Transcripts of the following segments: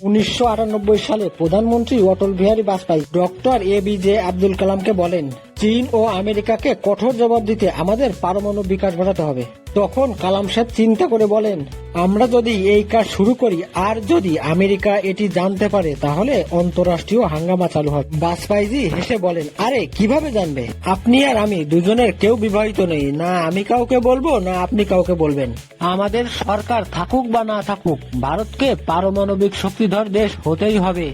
1998 সালে প্রধানমন্ত্রী Atal Bihari Vajpayee doctor APJ Abdul কালামকে বলেন, চীন ও আমেরিকাকে কঠোর জবাব দিতে আমাদের পারমাণবিক বিকাশ ঘটাতে হবে। তখন কালাম সাহেব চিন্তা করে বলেন, আমরা যদি এই কাজ শুরু করি আর যদি আমেরিকা এটি জানতে পারে তাহলে অন্তর্রাষ্ট্রীয় হাঙ্গামা চালু হবে। বাজপেয়ীজি হেসে বলেন, আরে কিভাবে জানবে? আপনি আর আমি দুজনের কেউ বিবাহিত নেই, না আমি কাউকে বলবো না আপনি কাউকে বলবেন। আমাদের সরকার থাকুক বা না থাকুক, ভারতকে পারমাণবিক শক্তিধর দেশ হতেই হবে।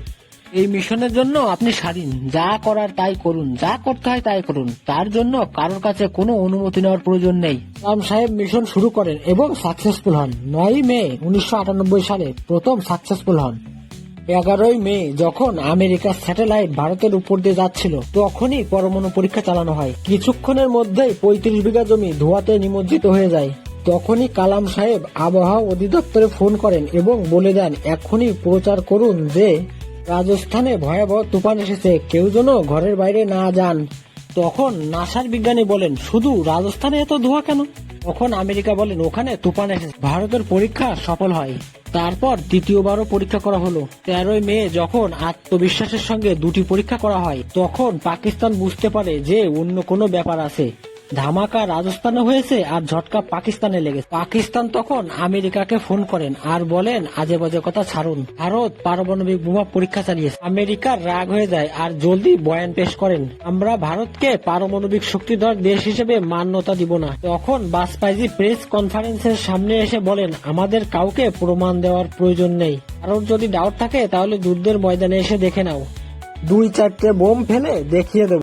এই মিশনের জন্য আপনি স্বাধীন, যা করার তাই করুন, যা করতে হয় তাই করুন, তার জন্য কারোর কাছে কোনো অনুমতি নেওয়ার প্রয়োজন নেই। কালাম সাহেব মিশন শুরু করেন এবং সাকসেসফুল হন। 9 মে 1998 সালে প্রথম সাকসেসফুল হন। 11 মে যখন আমেরিকার স্যাটেলাইট ভারতের উপর দিয়ে যাচ্ছিল তখনই পরমাণু পরীক্ষা চালানো হয়। কিছুক্ষণের মধ্যেই 35 বিঘা জমি ধোঁয়াতে নিমজ্জিত হয়ে যায়। তখনই কালাম সাহেব আবহাওয়া অধিদপ্তরে ফোন করেন এবং বলে দেন, এখনই প্রচার করুন যে রাজস্থানে ভয়াবহ তুফান এসেছে, কেউ যেন ঘরের বাইরে না যান। তখন নাসার বিজ্ঞানী বলেন, শুধু রাজস্থানে এত ধোঁয়া কেন? তখন আমেরিকা বলেন, ওখানে তুফান এসেছে। ভারতের পরীক্ষা সফল হয়। তারপর দ্বিতীয়বারও পরীক্ষা করা হলো। 13 মে যখন আত্মবিশ্বাসের সঙ্গে দুটি পরীক্ষা করা হয় তখন পাকিস্তান বুঝতে পারে যে অন্য কোনো ব্যাপার আছে। ধামাকা রাজস্থানে হয়েছে আর ঝটকা পাকিস্তানে লেগেছে। পাকিস্তান তখন আমেরিকাকে ফোন করেন আর বলেন, আজে বাজে কথা ছাড়ুন, ভারত পারমাণবিক বোমা পরীক্ষা চালিয়েছে। আমেরিকার রাগ হয়ে যায় আর জলদি বয়ান পেশ করেন, আমরা ভারতকে পারমাণবিক শক্তিধর দেশ হিসেবে মান্যতা দিব না। তখন বাজপেয়ী প্রেস কনফারেন্সের সামনে এসে বলেন, আমাদের কাউকে প্রমাণ দেওয়ার প্রয়োজন নেই, কারোর যদি ডাউট থাকে তাহলে যুদ্ধের ময়দানে এসে দেখে নাও, 2-4টে বোম ফেলে দেখিয়ে দেব।